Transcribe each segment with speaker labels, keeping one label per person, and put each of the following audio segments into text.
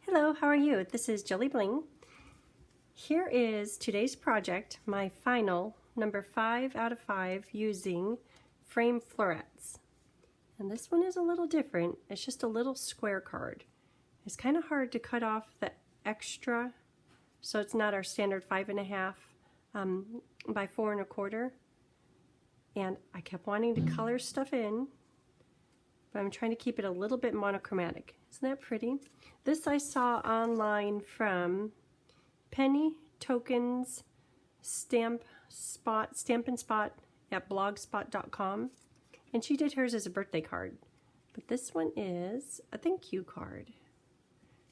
Speaker 1: Hello, how are you? This is JilliBling. Here is today's project, my final number 5 out of 5 using frame florets. And this one is a little different. It's just a little square card. It's kind of hard to cut off the extra, so it's not our standard 5.5 by 4 1/4. And I kept wanting to color stuff in, but I'm trying to keep it a little bit monochromatic. Isn't that pretty? This I saw online from Penny Tokens Stamp and Spot at blogspot.com, and she did hers as a birthday card. But this one is a thank you card.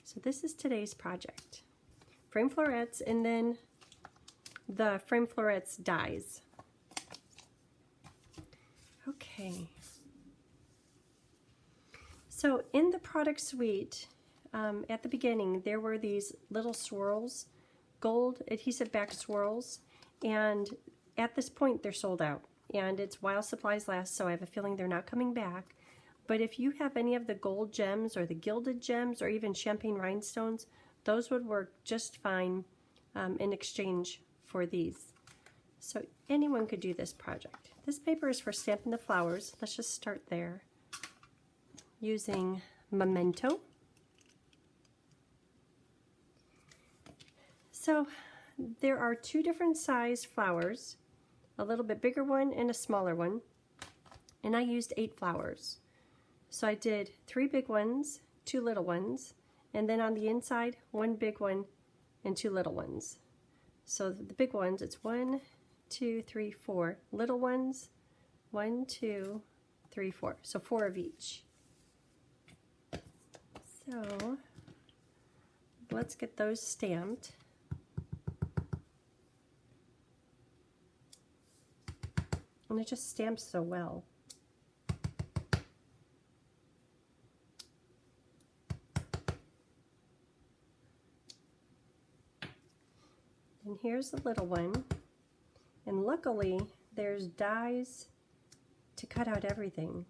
Speaker 1: So this is today's project. Frame florets, and then the frame florets dies. Okay. So in the product suite, at the beginning, there were these little swirls, gold adhesive back swirls, and at this point they're sold out. And it's while supplies last, so I have a feeling they're not coming back. But if you have any of the gold gems or the gilded gems or even champagne rhinestones, those would work just fine in exchange for these. So anyone could do this project. This paper is for stamping the flowers. Let's just start there. Using Memento. So there are 2 different size flowers, a little bit bigger one and a smaller one, and I used 8 flowers. So I did 3 big ones, 2 little ones, and then on the inside 1 big one and 2 little ones. So the big ones, it's 1, 2, 3, 4. Little ones, 1, 2, 3, 4. So 4 of each. So let's get those stamped. And it just stamps so well. And here's the little one. And luckily, there's dies to cut out everything.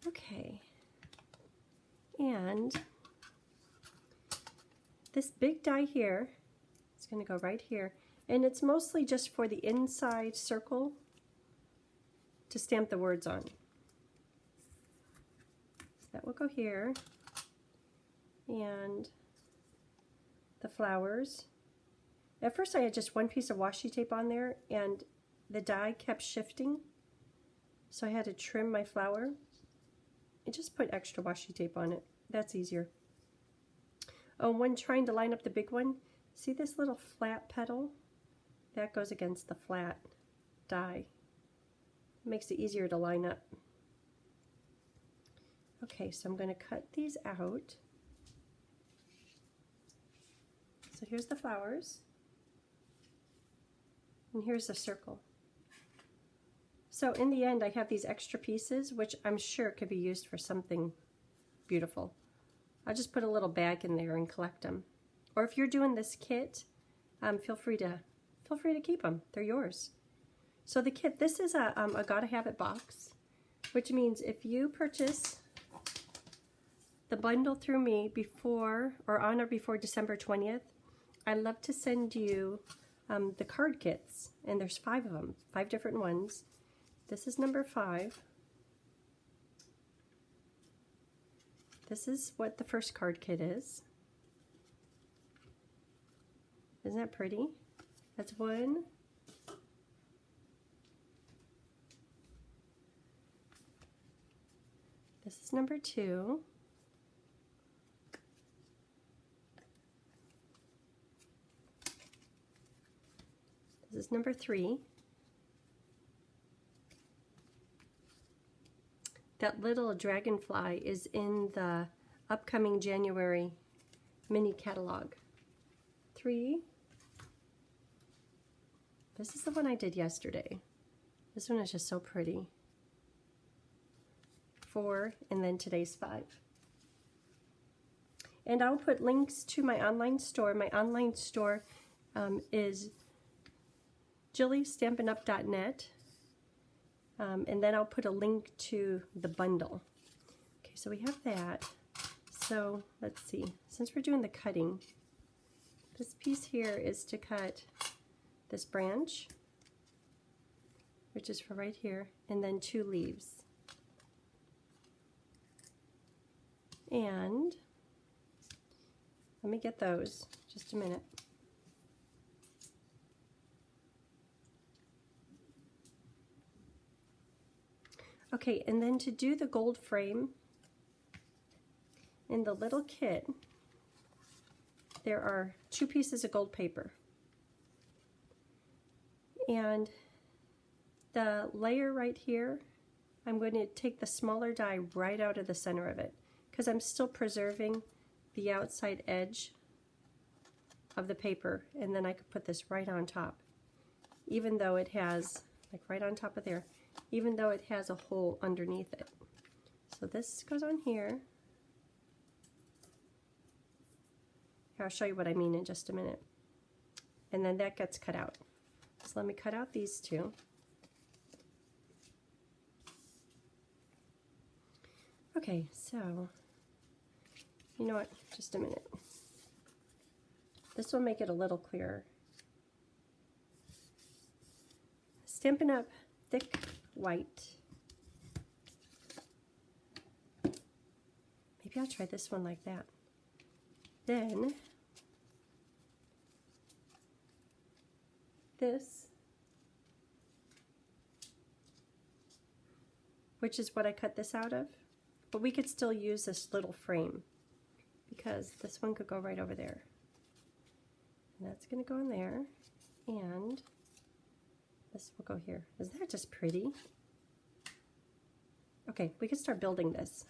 Speaker 1: Okay, and this big die here is going to go right here, and it's mostly just for the inside circle to stamp the words on. That will go here, and the flowers. At first I had just 1 piece of washi tape on there, and the die kept shifting, so I had to trim my flower. And just put extra washi tape on it. That's easier. Oh, when trying to line up the big one, see this little flat petal? That goes against the flat die. It makes it easier to line up. Okay, so I'm going to cut these out. So here's the flowers. And here's the circle. So in the end, I have these extra pieces, which I'm sure could be used for something beautiful. I'll just put a little bag in there and collect them. Or if you're doing this kit, feel free to keep them. They're yours. So the kit, this is a Gotta Have It box, which means if you purchase the bundle through me before or on or before December 20th, I'd love to send you the card kits, and there's 5 of them, 5 different ones. This is number 5. This is what the first card kit is. Isn't that pretty? That's 1. This is number 2. This is number 3. That little dragonfly is in the upcoming January mini catalog. 3. This is the one I did yesterday. This one is just so pretty. 4, and then today's 5. And I'll put links to my online store. My online store is JilliStampin'Up.net, and then I'll put a link to the bundle. Okay, so we have that. So let's see, since we're doing the cutting, this piece here is to cut this branch, which is for right here, and then 2 leaves. And let me get those, just a minute. Okay, and then to do the gold frame, in the little kit, there are 2 pieces of gold paper. And the layer right here, I'm going to take the smaller die right out of the center of it, because I'm still preserving the outside edge of the paper, and then I could put this right on top, even though it has, like right on top of there, even though it has a hole underneath it. So this goes on here. Here, I'll show you what I mean in just a minute. And then that gets cut out. So let me cut out these 2. Okay, so you know what, just a minute. This will make it a little clearer. Stampin' Up! Thick white. Maybe I'll try this one like that. Then this, which is what I cut this out of, but we could still use this little frame because this one could go right over there. And that's going to go in there, and this will go here. Isn't that just pretty? Okay, we can start building this.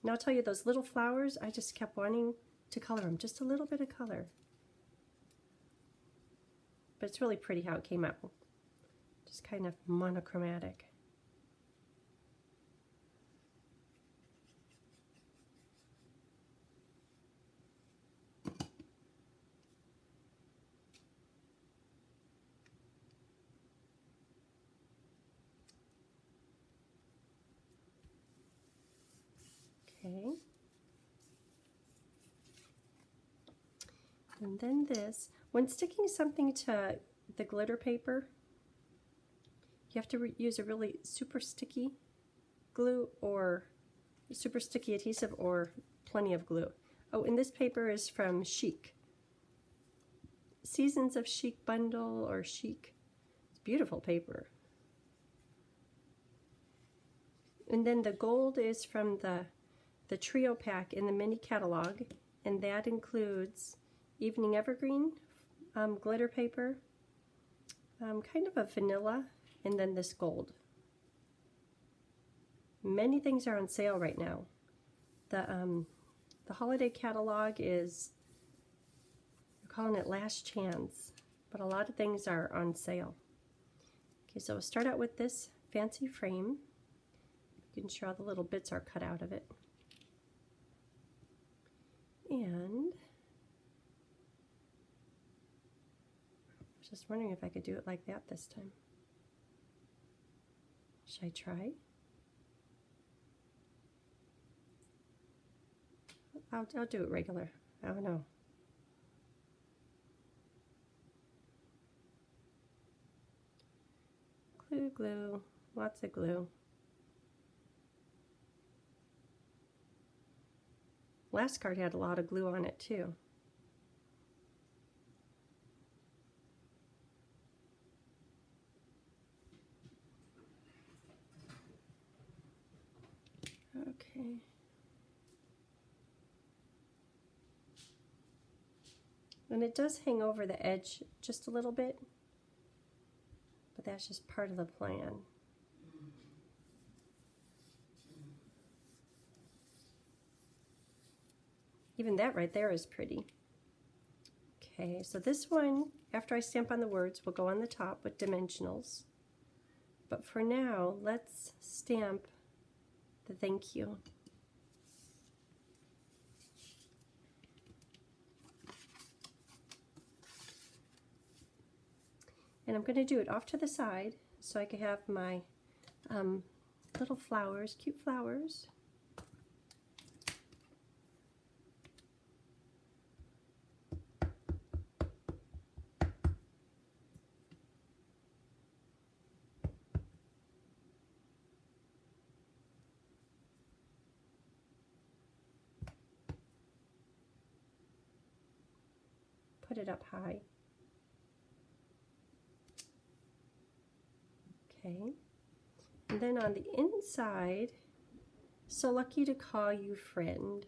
Speaker 1: Now I'll tell you, those little flowers, I just kept wanting to color them, just a little bit of color. But it's really pretty how it came out. Just kind of monochromatic. Okay. And then this, when sticking something to the glitter paper, you have to use a really super sticky glue or super sticky adhesive or plenty of glue. Oh, and this paper is from Chic. Seasons of Chic bundle or Chic. It's beautiful paper. And then the gold is from the trio pack in the mini catalog, and that includes Evening Evergreen glitter paper, kind of a vanilla, and then this gold. Many things are on sale right now. The holiday catalog is, we're calling it last chance, but a lot of things are on sale. Okay, so we'll start out with this fancy frame. You can show all the little bits are cut out of it. And I was just wondering if I could do it like that this time. Should I try? I'll do it regular. I don't know. Glue, glue, lots of glue. Last card had a lot of glue on it too. Okay. And it does hang over the edge just a little bit, but that's just part of the plan. Even that right there is pretty. Okay, so this one, after I stamp on the words, will go on the top with dimensionals. But for now, let's stamp the thank you. And I'm going to do it off to the side so I can have my little flowers, cute flowers. Put it up high. Okay. And then on the inside, so lucky to call you friend.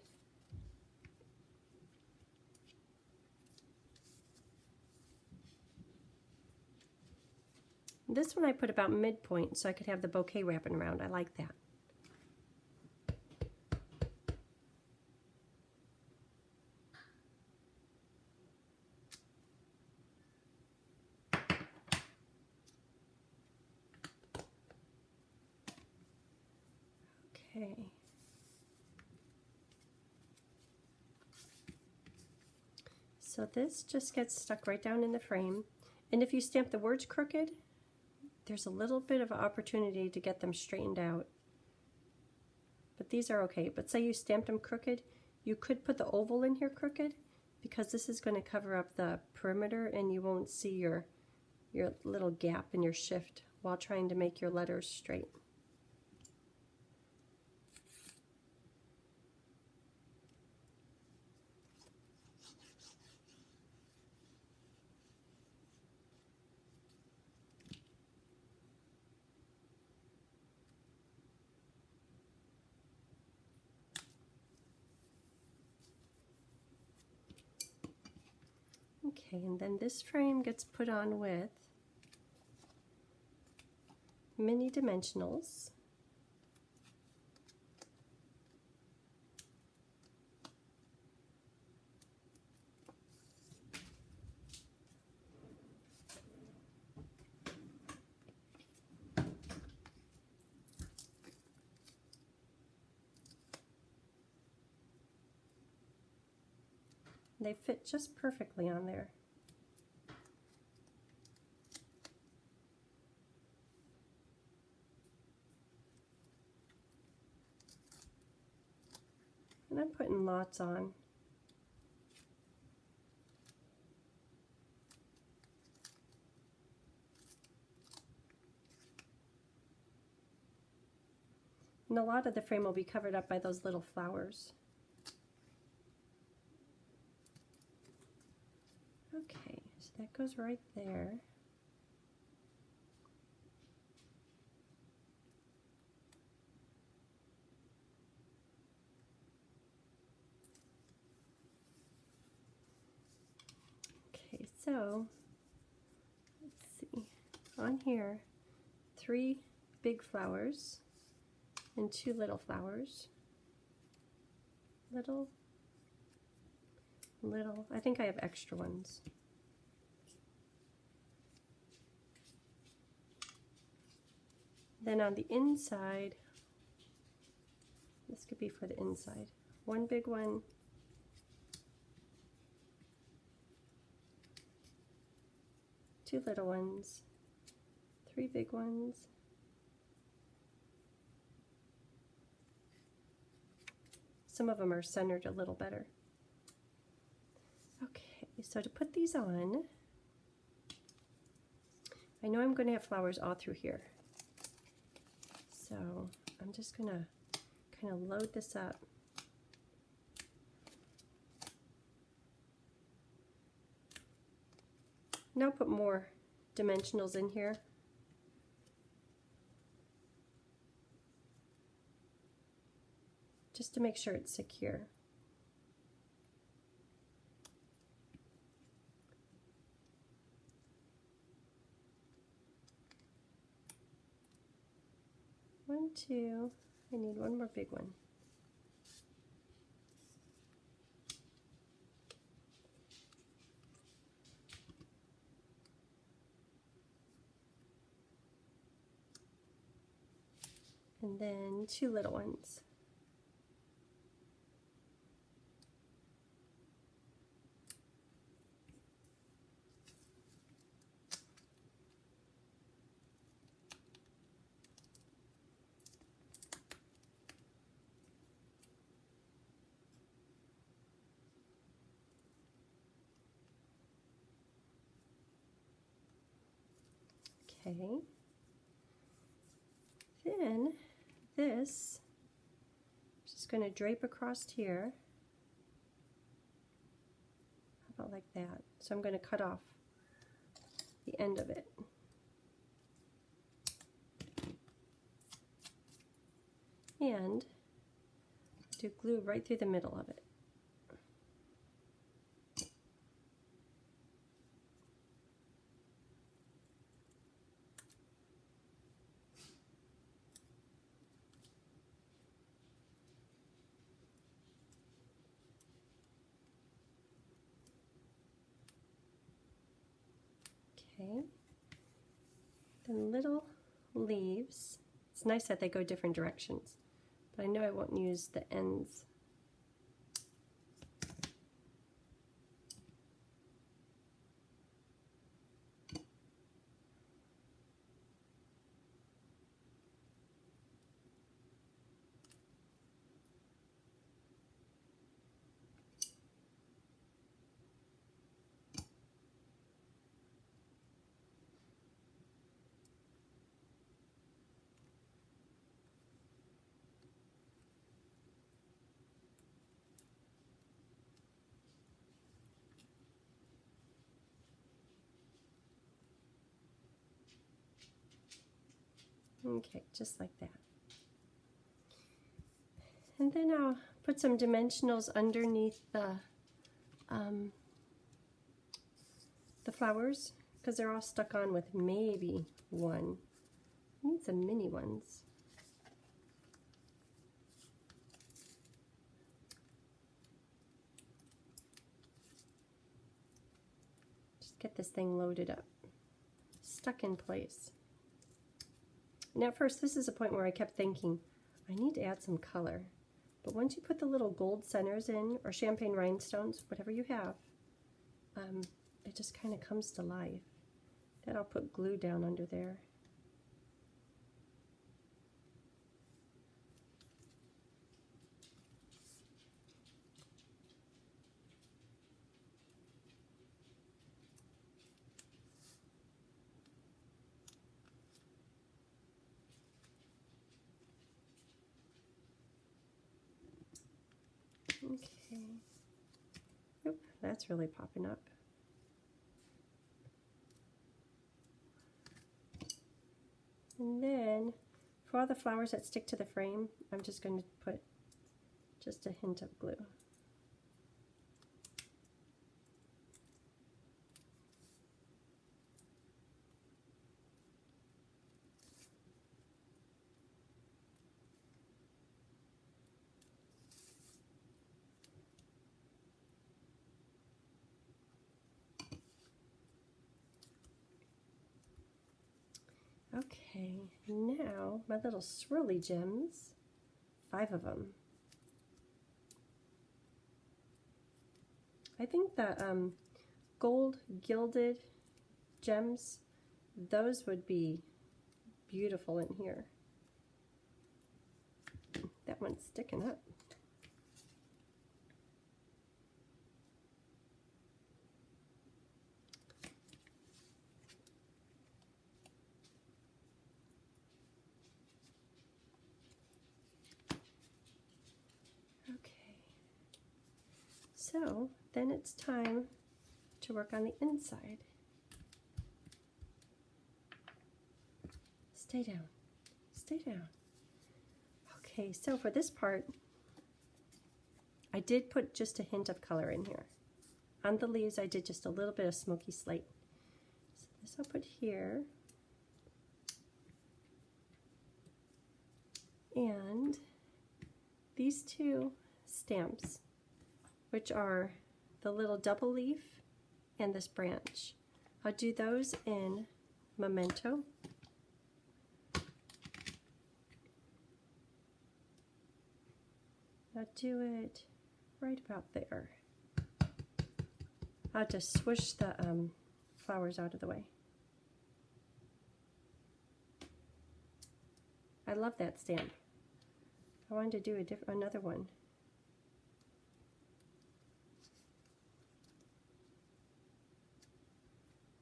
Speaker 1: This one I put about midpoint so I could have the bouquet wrapping around. I like that. Okay. So this just gets stuck right down in the frame. And if you stamp the words crooked, there's a little bit of an opportunity to get them straightened out. But these are okay. But say you stamped them crooked, you could put the oval in here crooked because this is going to cover up the perimeter and you won't see your little gap in your shift while trying to make your letters straight. Okay, and then this frame gets put on with mini dimensionals. They fit just perfectly on there. And I'm putting lots on. And a lot of the frame will be covered up by those little flowers. Okay, so that goes right there. Okay, so let's see. On here, 3 big flowers and 2 little flowers. Little. I think I have extra ones. Then on the inside, this could be for the inside. 1 big one, 2 little ones, 3 big ones, some of them are centered a little better. Okay, so to put these on, I know I'm going to have flowers all through here. So I'm just going to kind of load this up. Now put more dimensionals in here. Just to make sure it's secure. One, two, I need one more big one. And then 2 little ones. Okay. Then this, I'm just going to drape across here. How about like that? So I'm going to cut off the end of it. And do glue right through the middle of it. Okay. Then little leaves. It's nice that they go different directions, but I know I won't use the ends. Okay, just like that. And then I'll put some dimensionals underneath the flowers, because they're all stuck on with maybe one. I need some mini ones. Just get this thing loaded up, stuck in place. And at first, this is a point where I kept thinking, I need to add some color. But once you put the little gold centers in, or champagne rhinestones, whatever you have, it just kind of comes to life. Then I'll put glue down under there. Okay. Oop, that's really popping up. And then for all the flowers that stick to the frame, I'm just going to put just a hint of glue. Okay, now my little swirly gems, 5 of them. I think the gold gilded gems, those would be beautiful in here. That one's sticking up. So then it's time to work on the inside. Stay down, stay down. Okay, so for this part, I did put just a hint of color in here. On the leaves, I did just a little bit of smoky slate. So this I'll put here. And these 2 stamps, which are the little double leaf and this branch. I'll do those in Memento. I'll do it right about there. I'll just swoosh the flowers out of the way. I love that stamp. I wanted to do another one.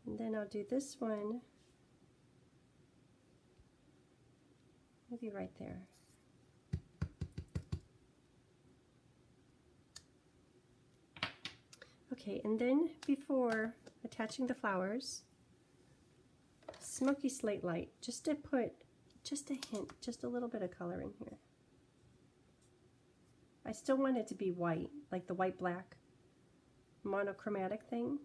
Speaker 1: And then I'll do this one maybe right there. Okay, and then before attaching the flowers, smoky slate light, just to put just a hint, just a little bit of color in here. I still want it to be white, like the white-black monochromatic thing.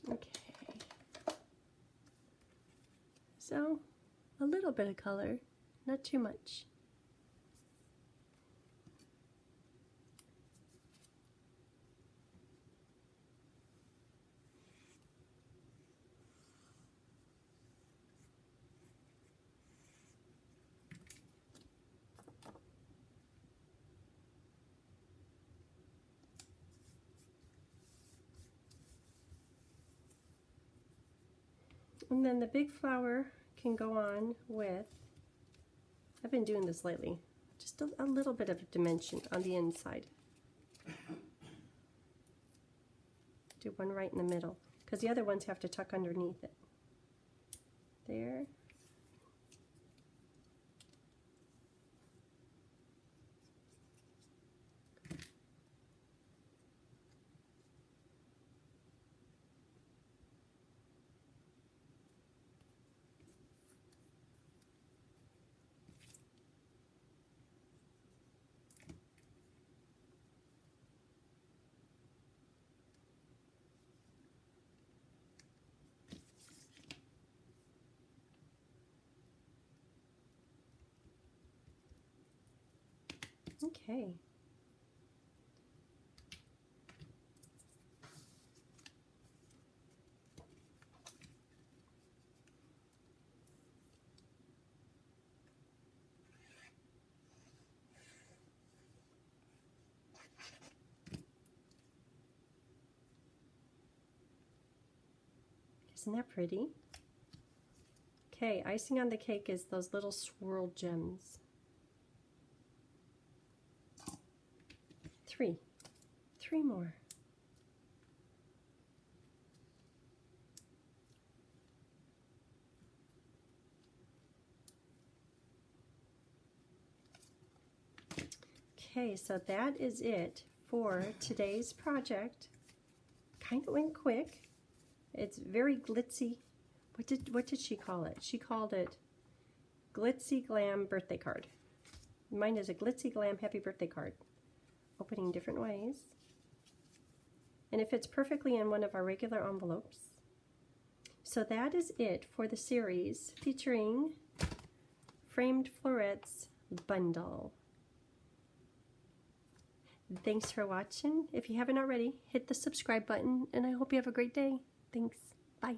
Speaker 1: Okay, so a little bit of color, not too much. And then the big flower can go on with, I've been doing this lately, just a little bit of dimension on the inside. Do one right in the middle, because the other ones have to tuck underneath it. There. Okay. Isn't that pretty? Okay, icing on the cake is those little swirled gems. Three more. Okay, so that is it for today's project. Kind of went quick. It's very glitzy. What did she call it? She called it Glitzy Glam birthday card. Mine is a Glitzy Glam happy birthday card. Opening different ways. And it fits perfectly in one of our regular envelopes. So that is it for the series featuring Framed Florets bundle. Thanks for watching. If you haven't already, hit the subscribe button, and I hope you have a great day. Thanks. Bye.